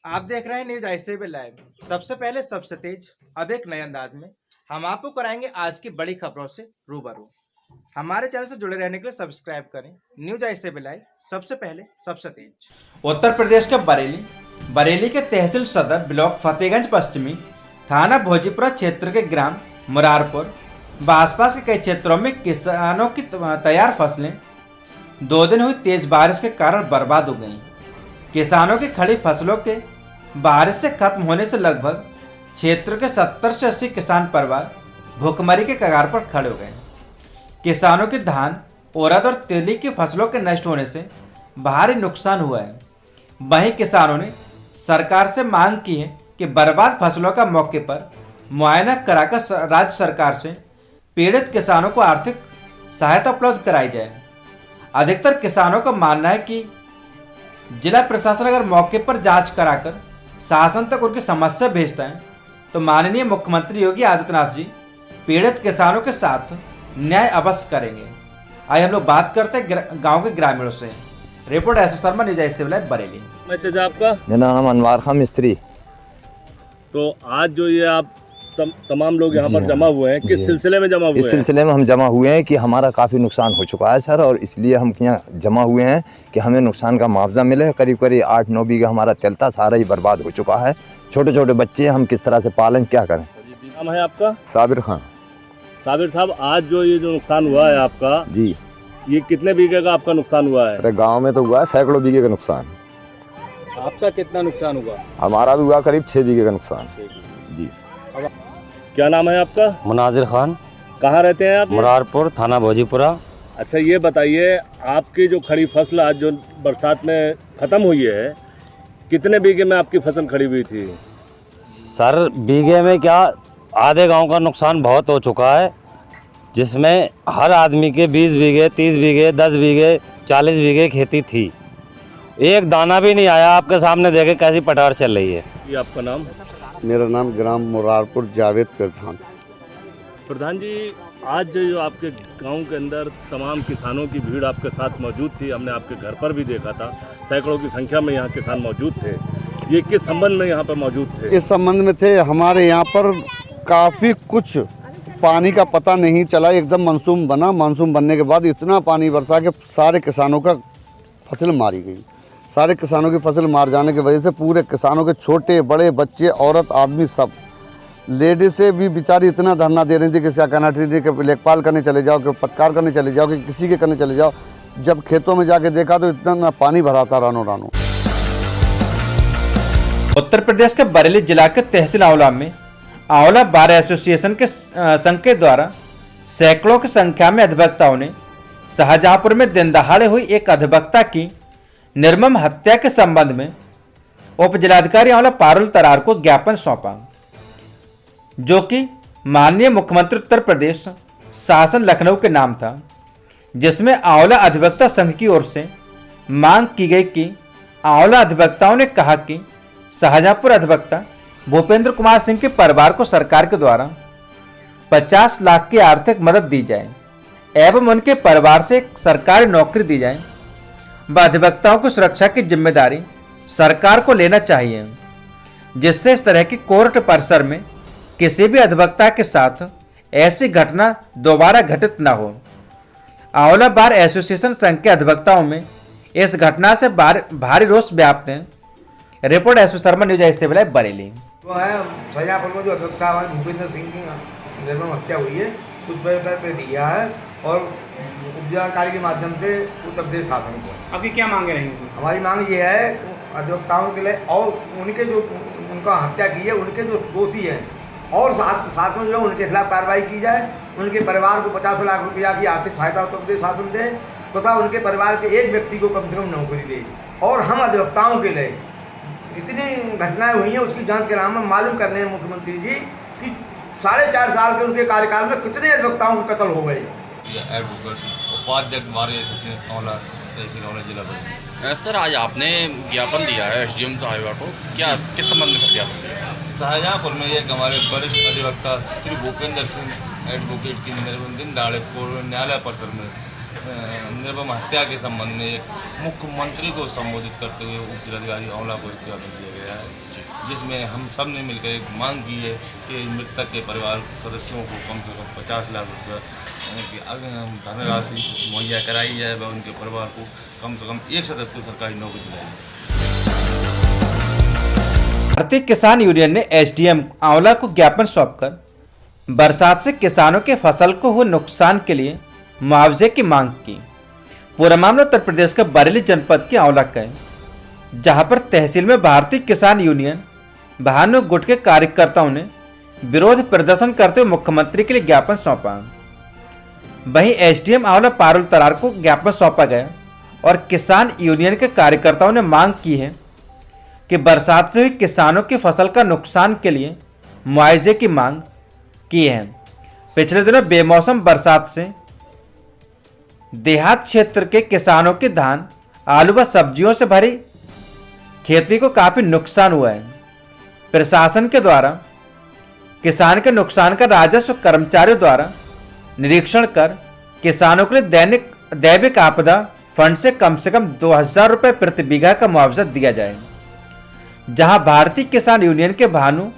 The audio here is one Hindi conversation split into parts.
आप देख रहे हैं न्यूज आईसीबी लाइव। सबसे पहले सबसे तेज, अब एक नए अंदाज में हम आपको कराएंगे आज की बड़ी खबरों से रूबरू। हमारे चैनल से जुड़े रहने के लिए सब्सक्राइब करें। न्यूज आईसीबी लाइव, सबसे पहले सबसे तेज। उत्तर प्रदेश के बरेली के तहसील सदर ब्लॉक फतेहगंज पश्चिमी थाना भोजीपुरा क्षेत्र के ग्राम मुरारपुर व आसपास के कई क्षेत्रों में किसानों की तैयार फसलें 2 दिन हुई तेज बारिश के कारण बर्बाद हो गईं। किसानों की खड़ी फसलों के बारिश से खत्म होने से लगभग क्षेत्र के 70 से 80 किसान परिवार भूखमरी के कगार पर खड़े हो गए। किसानों की धान, उड़द और तिली की फसलों के नष्ट होने से भारी नुकसान हुआ है। वहीं किसानों ने सरकार से मांग की है कि बर्बाद फसलों का मौके पर मुआयना कराकर राज्य सरकार से पीड़ित किसानों को आर्थिक सहायता उपलब्ध कराई जाए। अधिकतर किसानों का मानना है कि जिला प्रशासन अगर मौके पर जांच कराकर शासन तक उनकी समस्या भेजता है तो माननीय मुख्यमंत्री योगी आदित्यनाथ जी पीड़ित किसानों के साथ न्याय अवश्य करेंगे। आइए हम लोग बात करते हैं गांव के ग्रामीणों से। Report S Sharma, news ICB live, Bareilly. आपका मेरा नाम अनवार खान मिस्त्री। तो आज जो ये आप तमाम लोग यहाँ पर जमा हुए हैं, किस सिलसिले में जमा हुए हैं? इस सिलसिले में हम जमा हुए हैं कि हमारा काफ़ी नुकसान हो चुका है सर, और इसलिए हम यहाँ जमा हुए हैं कि हमें नुकसान का मुआवजा मिले। करीब करीब 8-9 बीघा हमारा तिल था, सारा ही बर्बाद हो चुका है। छोटे छोटे बच्चे, हम किस तरह से पालन क्या करें। नाम है आपका? साबिर खान। साबिर साहब, आज जो ये नुकसान हुआ है आपका जी, ये कितने बीघे का आपका नुकसान हुआ है? अरे गाँव में तो हुआ है सैकड़ों बीघे का नुकसान। आपका कितना नुकसान हुआ? हमारा भी हुआ करीब 6 बीघे का नुकसान जी। क्या नाम है आपका? मुनाजिर खान। कहाँ रहते हैं आप? मुरारपुर, थाना भोजीपुरा। अच्छा, ये बताइए, आपकी जो खड़ी फसल आज जो बरसात में ख़त्म हुई है, कितने बीघे में आपकी फसल खड़ी हुई थी? सर बीघे में क्या, आधे गांव का नुकसान बहुत हो चुका है, जिसमें हर आदमी के 20 बीघे, 30 बीघे, 10 बीघे, 40 बीघे खेती थी। एक दाना भी नहीं आया। आपके सामने देखे कैसी पटार चल रही है। ये आपका नाम? मेरा नाम ग्राम मुरारपुर जावेद प्रधान। प्रधान जी, आज जो आपके गांव के अंदर तमाम किसानों की भीड़ आपके साथ मौजूद थी, हमने आपके घर पर भी देखा था, सैकड़ों की संख्या में यहाँ किसान मौजूद थे। ये किस संबंध में यहाँ पर मौजूद थे? इस संबंध में थे, हमारे यहाँ पर काफ़ी कुछ पानी का पता नहीं चला। एकदम मानसून बना, मानसून बनने के बाद इतना पानी बरसा कि सारे किसानों का फसल मारी गई। सारे किसानों की फसल मार जाने की वजह से पूरे किसानों के छोटे बड़े बच्चे, औरत, आदमी, सब लेडीज़ें भी बेचारी इतना धरना दे रही थी कि क्या कहना ठीक कि लेखपाल करने चले जाओ, कि पत्रकार करने चले जाओ, कि किसी के करने चले जाओ। जब खेतों में जाके देखा तो इतना पानी भरा था, रानो रानो। उत्तर प्रदेश के बरेली जिला के तहसील आंवला में आंवला बार एसोसिएशन के संघ के द्वारा सैकड़ों की संख्या में अधिवक्ताओं ने शाहजहांपुर में दिन दहाड़े हुई एक अधिवक्ता की निर्मम हत्या के संबंध में उप जिलाधिकारी आंवला पारुल तरार को ज्ञापन सौंपा, जो कि माननीय मुख्यमंत्री उत्तर प्रदेश शासन लखनऊ के नाम था, जिसमें आंवला अधिवक्ता संघ की ओर से मांग की गई कि आंवला अधिवक्ताओं ने कहा कि शाहजहांपुर अधिवक्ता भूपेंद्र कुमार सिंह के परिवार को सरकार के द्वारा 50 लाख की आर्थिक मदद दी जाए एवं उनके परिवार से एक सरकारी नौकरी दी जाए व अधिवक्ताओं की सुरक्षा की जिम्मेदारी सरकार को लेना चाहिए, जिससे इस तरह की कोर्ट परिसर में किसी भी अधिवक्ता के साथ ऐसी घटना दोबारा घटित न हो। आंवला बार एसोसिएशन संघ के अधिवक्ताओं में इस घटना से भारी रोष व्याप्त है। Report S Sharma, news ICB live, Bareilly. जो है शाहजहांपुर में जो अधिवक्ता भूपेंद्र सिंह की निर्मम हत्या हुई है, उस पर दिया है और उपजिलाधिकारी के माध्यम से उत्तर प्रदेश शासन को। आपकी क्या मांगे रहेंगी? हमारी मांग ये है अधिवक्ताओं के लिए, और उनके जो उनका हत्या की है उनके जो दोषी हैं, और साथ में जो उनके खिलाफ कार्रवाई की जाए। उनके परिवार को 50 लाख रुपया की आर्थिक सहायता उत्तर प्रदेश शासन दे, तथा उनके परिवार के एक व्यक्ति को कम से कम नौकरी दे। और हम अधिवक्ताओं के लिए इतनी घटनाएं हुई हैं, उसकी जांच के नाम में मालूम कर रहे हैं मुख्यमंत्री जी कि 4.5 साल के उनके कार्यकाल में कितने अधिवक्ताओं के कत्ल हो गए। उपाध्यक्ष हमारे जिला। सर, आज आपने ज्ञापन दिया है एसडीएम साहिबा को, क्या किस संबंध में सर ज्ञापन दिया? शाहजहांपुर में एक हमारे वरिष्ठ अधिवक्ता श्री भूपेंद्र सिंह एडवोकेट की दिन दहाड़े न्यायालय परिसर में निर्मम हत्या के संबंध में एक मुख्यमंत्री को संबोधित करते हुए उप जिलाधिकारी आंवला को एक ज्ञापन दिया गया है, जिसमें हम सब ने मिलकर एक मांग की है कि मृतक के परिवार सदस्यों को कम से कम 50 लाख रुपये की धनराशि मुहैया कराई जाए व उनके परिवार को कम से कम एक सदस्य को सरकारी नौकरी दिलाई जाए। भारतीय किसान यूनियन ने एसडीएम आंवला को ज्ञापन सौंपकर बरसात से किसानों के फसल को हुए नुकसान के लिए मुआवजे की मांग की। पूरा मामला उत्तर प्रदेश के बरेली जनपद के आंवला का है, जहां पर तहसील में भारतीय किसान यूनियन भानु गुट के कार्यकर्ताओं ने विरोध प्रदर्शन करते हुए मुख्यमंत्री के लिए ज्ञापन सौंपा। वहीं एसडीएम आंवला पारुल तरार को ज्ञापन सौंपा गया और किसान यूनियन के कार्यकर्ताओं ने मांग की है कि बरसात से हुई किसानों की फसल का नुकसान के लिए मुआवजे की मांग की है। पिछले दिनों बेमौसम बरसात से देहात क्षेत्र के किसानों के धान, आलू व सब्जियों से भरी खेती को काफी नुकसान हुआ है। प्रशासन के द्वारा किसान के नुकसान का राजस्व कर्मचारियों द्वारा निरीक्षण कर किसानों के लिए दैविक आपदा फंड से कम 2000 रुपये प्रति बीघा का मुआवजा दिया जाए। जहां भारतीय किसान यूनियन के भानु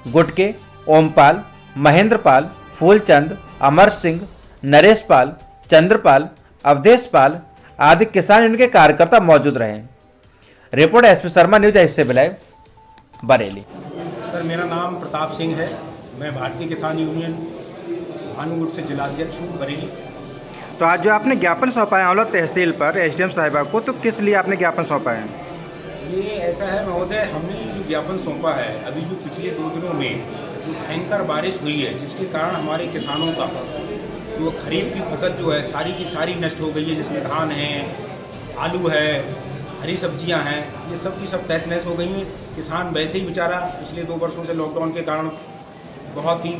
गुट के ओमपाल, महेंद्रपाल, फूलचंद, अमर सिंह, नरेश पाल, चंद्रपाल, अवधेश पाल आदि किसान यूनियन के कार्यकर्ता मौजूद रहे। रिपोर्ट एसपी शर्मा, न्यूज आई से लाइव, बरेली। सर, मेरा नाम प्रताप सिंह है। मैं भारतीय किसान यूनियन भानुगुट से जिलाध्यक्ष हूँ, बरेली। तो आज जो आपने ज्ञापन सौंपा है आंवला तहसील पर एसडीएम साहिबा को, तो किस लिए आपने ज्ञापन सौंपा है? ये ऐसा है महोदय, हमने जो ज्ञापन सौंपा है, अभी जो पिछले 2 दिनों में भयंकर बारिश हुई है, जिसके कारण हमारे किसानों का जो खरीफ की फसल जो है सारी की सारी नष्ट हो गई है, जिसमें धान है, आलू है, हरी सब्जियां हैं, ये सब की सब तहस नहस हो गई हैं। किसान वैसे ही बेचारा पिछले 2 वर्षों से लॉकडाउन के कारण बहुत ही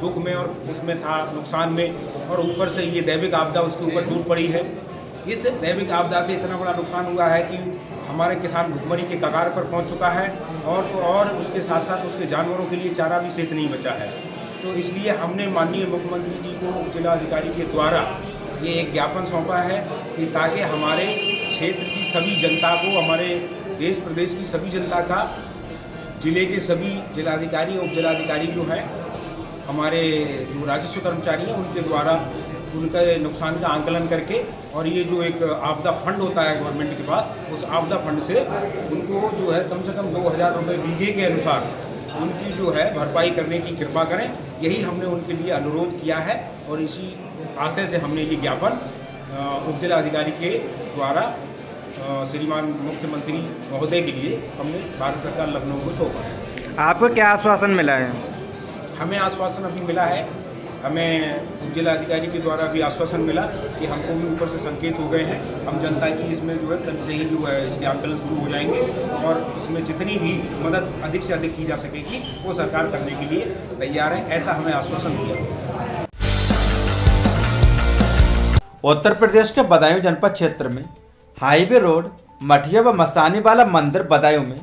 दुख में और उसमें था, नुकसान में, और ऊपर से ये दैविक आपदा उसके ऊपर टूट पड़ी है। इस दैविक आपदा से इतना बड़ा नुकसान हुआ है कि हमारे किसान भुखमरी के कगार पर पहुंच चुका है, और उसके साथ साथ उसके जानवरों के लिए चारा भी शेष नहीं बचा है। तो इसलिए हमने माननीय मुख्यमंत्री जी को जिलाधिकारी के द्वारा ये एक ज्ञापन सौंपा है कि ताकि हमारे क्षेत्र की सभी जनता को, हमारे देश प्रदेश की सभी जनता का, जिले के सभी जिलाधिकारी उप जिलाधिकारी जो हैं, हमारे जो राजस्व कर्मचारी हैं, उनके द्वारा उनके नुकसान का आंकलन करके, और ये जो एक आपदा फंड होता है गवर्नमेंट के पास, उस आपदा फंड से उनको जो है कम से कम 2000 रुपये बीघे के अनुसार उनकी जो है भरपाई करने की कृपा करें। यही हमने उनके लिए अनुरोध किया है, और इसी आशय से हमने ये ज्ञापन उप जिलाधिकारी के द्वारा श्रीमान मुख्यमंत्री महोदय के लिए हमने भारत सरकार लखनऊ को सौंपा है। आपको क्या आश्वासन मिला है? हमें आश्वासन अभी मिला है, हमें उप जिलाधिकारी के द्वारा भी आश्वासन मिला कि हमको भी ऊपर से संकेत हो गए हैं। हम जनता की इसमें जो है कल से ही जो है इसके आंकलन शुरू हो जाएंगे, और इसमें जितनी भी मदद अधिक से अधिक की जा सकेगी वो सरकार करने के लिए तैयार है, ऐसा हमें आश्वासन दिया। उत्तर प्रदेश के बदायूं जनपद क्षेत्र में हाईवे रोड मठिया व मसानी वाला मंदिर बदायूं में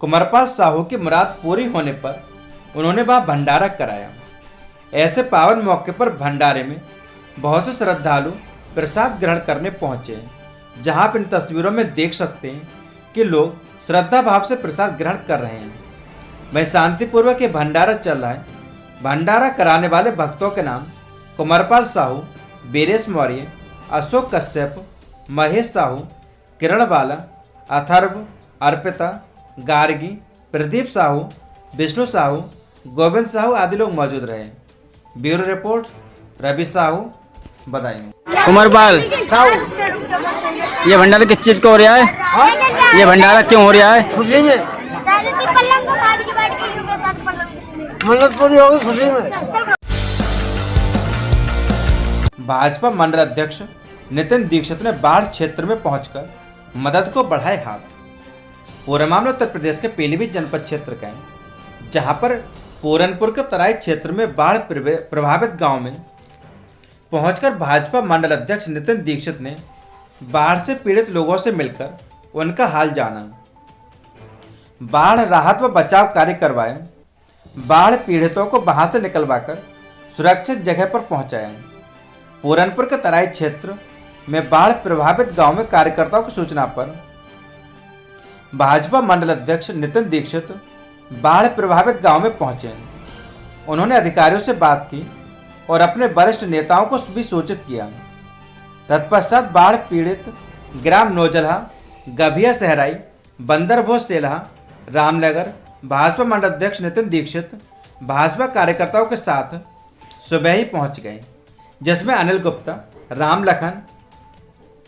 कुंवरपाल साहू की मुराद पूरी होने पर उन्होंने वहाँ भंडारा कराया। ऐसे पावन मौके पर भंडारे में बहुत से श्रद्धालु प्रसाद ग्रहण करने पहुंचे, जहां आप इन तस्वीरों में देख सकते हैं कि लोग श्रद्धा भाव से प्रसाद ग्रहण कर रहे हैं। वहीं शांतिपूर्वक ये भंडारा चल रहा है। भंडारा कराने वाले भक्तों के नाम कुंवरपाल साहू, बीरेश मौर्य, अशोक कश्यप, महेश साहू, किरण बाला, अथर्व, अर्पिता, गार्गी, प्रदीप साहू, विष्णु साहू, गोविंद साहू आदि लोग मौजूद रहे। Bureau report, Ravi Sahu, Badaun. कुंवरपाल साहू, ये भंडारा किस चीज का हो रहा है? ये भंडारा क्यों हो रहा है? खुशी में, मन्नत पूरी होगी खुशी में। भाजपा मंडल अध्यक्ष नितिन दीक्षित ने बाढ़ क्षेत्र में पहुंचकर मदद को बढ़ाए हाथ। पूरा मामला उत्तर प्रदेश के पीलीभीत जनपद क्षेत्र का है, जहां पर पूरनपुर के तराई क्षेत्र में बाढ़ प्रभावित गांव में पहुंचकर भाजपा मंडल अध्यक्ष नितिन दीक्षित ने बाढ़ से पीड़ित लोगों से मिलकर उनका हाल जाना, बाढ़ राहत व बचाव कार्य करवाए, बाढ़ पीड़ितों को वहां से निकलवाकर सुरक्षित जगह पर पहुंचाया। पूरनपुर के तराई क्षेत्र में बाढ़ प्रभावित गांव में कार्यकर्ताओं की सूचना पर भाजपा मंडल अध्यक्ष नितिन दीक्षित बाढ़ प्रभावित गांव में पहुंचे। उन्होंने अधिकारियों से बात की और अपने वरिष्ठ नेताओं को भी सूचित किया। तत्पश्चात बाढ़ पीड़ित ग्राम नौजल्हा, गभिया सहराई, बंदरभोज सेलहा, रामनगर भाजपा मंडल अध्यक्ष नितिन दीक्षित भाजपा कार्यकर्ताओं के साथ सुबह ही पहुंच गए, जिसमें अनिल गुप्ता, राम लखन,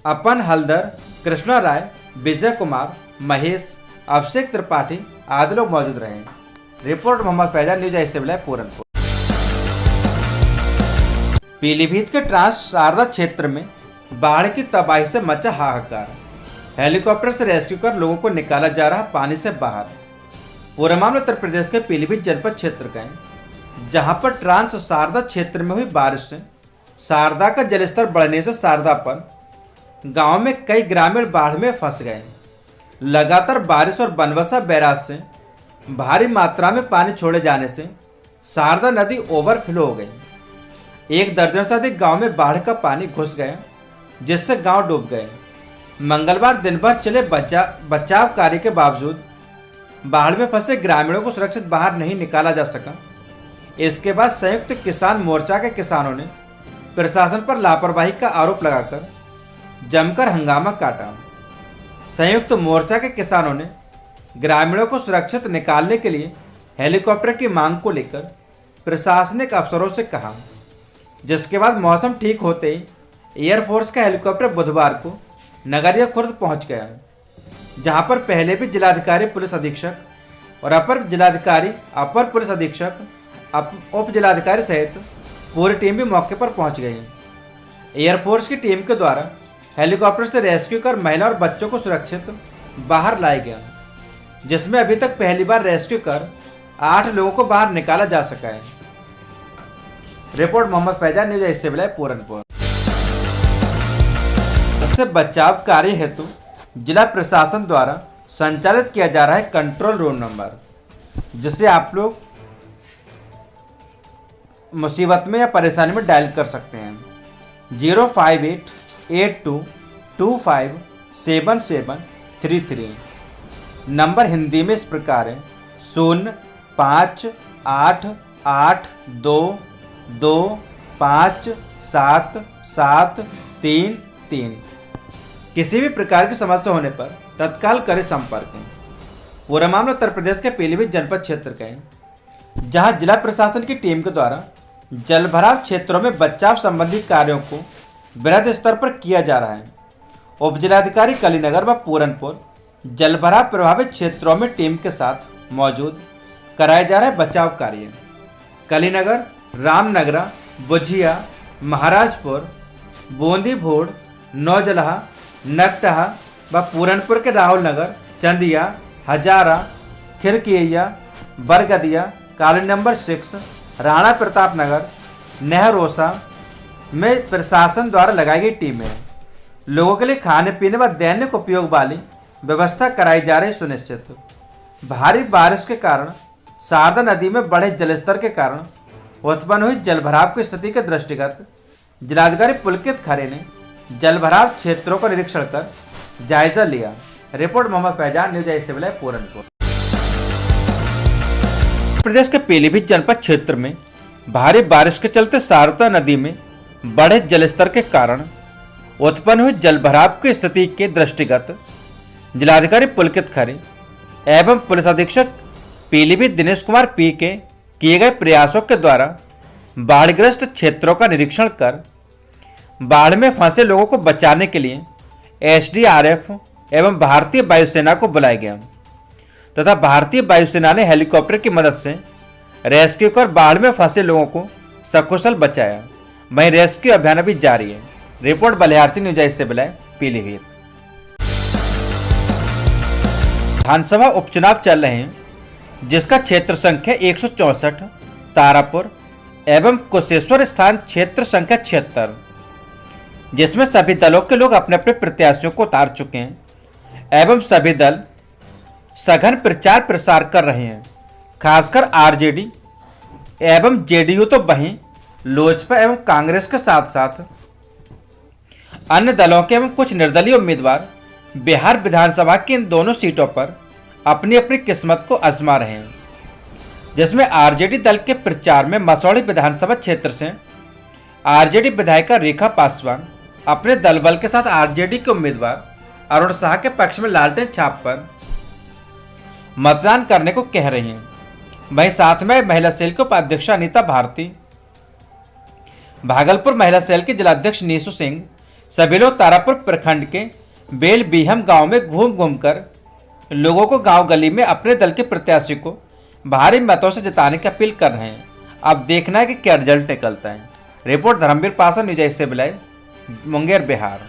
अपन हलदर, कृष्णा राय, विजय कुमार, महेश, अभिषेक त्रिपाठी आदि लोग मौजूद रहे। रिपोर्ट मोहम्मद फैजान, न्यूज आई सिविल पूरनपुर। पीलीभीत के ट्रांस शारदा क्षेत्र में बाढ़ की तबाही से मचा हाहाकार। हेलीकॉप्टर से रेस्क्यू कर लोगों को निकाला जा रहा पानी से बाहर। पूरा मामला उत्तर प्रदेश के पीलीभीत जनपद क्षेत्र का है, जहां पर ट्रांस शारदा क्षेत्र में हुई बारिश से शारदा का जलस्तर बढ़ने से शारदा पर गांव में कई ग्रामीण बाढ़ में फंस गए। लगातार बारिश और बनवसा बैराज से भारी मात्रा में पानी छोड़े जाने से शारदा नदी ओवरफ्लो हो गई। 1 दर्जन से अधिक गांव में बाढ़ का पानी घुस गया, जिससे गांव डूब गए। मंगलवार दिन भर चले बचाव कार्य के बावजूद बाढ़ में फंसे ग्रामीणों को सुरक्षित बाहर नहीं निकाला जा सका। इसके बाद संयुक्त किसान मोर्चा के किसानों ने प्रशासन पर लापरवाही का आरोप लगाकर जमकर हंगामा काटा। संयुक्त मोर्चा के किसानों ने ग्रामीणों को सुरक्षित निकालने के लिए हेलीकॉप्टर की मांग को लेकर प्रशासनिक अफसरों से कहा, जिसके बाद मौसम ठीक होते ही एयरफोर्स का हेलीकॉप्टर बुधवार को नगरिया खुर्द पहुंच गया, जहां पर पहले भी जिलाधिकारी, पुलिस अधीक्षक और अपर जिलाधिकारी, अपर पुलिस अधीक्षक, उप जिलाधिकारी सहित पूरी टीम भी मौके पर पहुंच गई। एयरफोर्स की टीम के द्वारा हेलीकॉप्टर से रेस्क्यू कर महिला और बच्चों को सुरक्षित बाहर लाया गया, जिसमें अभी तक पहली बार रेस्क्यू कर 8 लोगों को बाहर निकाला जा सका है। रिपोर्ट मोहम्मद फैजान, न्यूज आई सिविल पूरनपुर। इससे बचाव कार्य हेतु जिला प्रशासन द्वारा संचालित किया जा रहा है कंट्रोल रूम नंबर, जिसे आप लोग मुसीबत में या परेशानी में डायल कर सकते हैं। 05882257733। नंबर हिंदी में इस प्रकार है 058822577333। किसी भी प्रकार की समस्या होने पर तत्काल करें संपर्क। पूरा मामला उत्तर प्रदेश के पीलीभीत जनपद क्षेत्र का है, जहां जिला प्रशासन की टीम के द्वारा जलभराव क्षेत्रों में बचाव संबंधी कार्यों को वृहद स्तर पर किया जा रहा है। उप जिलाधिकारी कलीनगर व पूरनपुर जलभराव प्रभावित क्षेत्रों में टीम के साथ मौजूद कराए जा रहे बचाव कार्य। कलीनगर, रामनगरा, बुझिया, महाराजपुर, बूंदी भोड़, नौजल्हा, नकटहा व पूरनपुर के राहुल नगर, चंदिया, हजारा, खिरकिया, बरगदिया, कॉलोनी नंबर 6, राणा प्रताप नगर, नेहरोसा में प्रशासन द्वारा लगाई गई टीमें लोगों के लिए खाने पीने व दैनिक उपयोग वाली व्यवस्था कराई जा रही सुनिश्चित। भारी बारिश के कारण शारदा नदी में बढ़े जलस्तर के कारण उत्पन्न हुई जलभराव की स्थिति के दृष्टिगत जिलाधिकारी पुलकित खरे ने जलभराव क्षेत्रों का निरीक्षण कर जायजा लिया। रिपोर्ट मोहम्मद फैजान, न्यूज आई सिविल पूरनपुर। प्रदेश के पीलीभीत जनपद क्षेत्र में भारी बारिश के चलते शारदा नदी में बढ़े जलस्तर के कारण उत्पन्न हुई जलभराव की स्थिति के दृष्टिगत जिलाधिकारी पुलकित खरे एवं पुलिस अधीक्षक पीलीभीत दिनेश कुमार पी के किए गए प्रयासों के द्वारा बाढ़ग्रस्त क्षेत्रों का निरीक्षण कर बाढ़ में फंसे लोगों को बचाने के लिए एसडीआरएफ एवं भारतीय वायुसेना को बुलाया गया तथा भारतीय वायुसेना ने हेलीकॉप्टर की मदद से रेस्क्यू कर बाढ़ में फंसे लोगों को सकुशल बचाया। वहीं रेस्क्यू अभियान अभी जारी है। रिपोर्ट बलिहार से, न्यूज आई सिविल पीलीभीत। विधानसभा उपचुनाव चल रहे हैं, जिसका क्षेत्र संख्या 164 तारापुर एवं कुशेश्वर स्थान क्षेत्र संख्या 76, जिसमें सभी दलों के लोग अपने अपने प्रत्याशियों को उतार चुके हैं एवं सभी दल सघन प्रचार प्रसार कर रहे हैं। खासकर आरजेडी एवं जेडीयू तो वहीं लोजपा एवं कांग्रेस के साथ साथ अन्य दलों के एवं कुछ निर्दलीय उम्मीदवार बिहार विधानसभा की इन दोनों सीटों पर अपनी अपनी किस्मत को आजमा रहे हैं, जिसमें आरजेडी दल के प्रचार में मसौढ़ी विधानसभा क्षेत्र से आरजेडी विधायिका रेखा पासवान अपने दल बल के साथ आरजेडी के उम्मीदवार अरुण शाह के पक्ष में लालटेन छाप पर मतदान करने को कह रही हैं। वहीं साथ में महिला सेल के उपाध्यक्ष अनीता भारती, भागलपुर महिला सेल के जिलाध्यक्ष नीसू सिंह सभी लोग तारापुर प्रखंड के बेल बीहम गांव में घूम घूम कर लोगों को गांव गली में अपने दल के प्रत्याशी को भारी मतों से जिताने की अपील कर रहे हैं। अब देखना है कि क्या रिजल्ट निकलता है। Report Dharmveer Paswan, news 8 live, Munger, Bihar.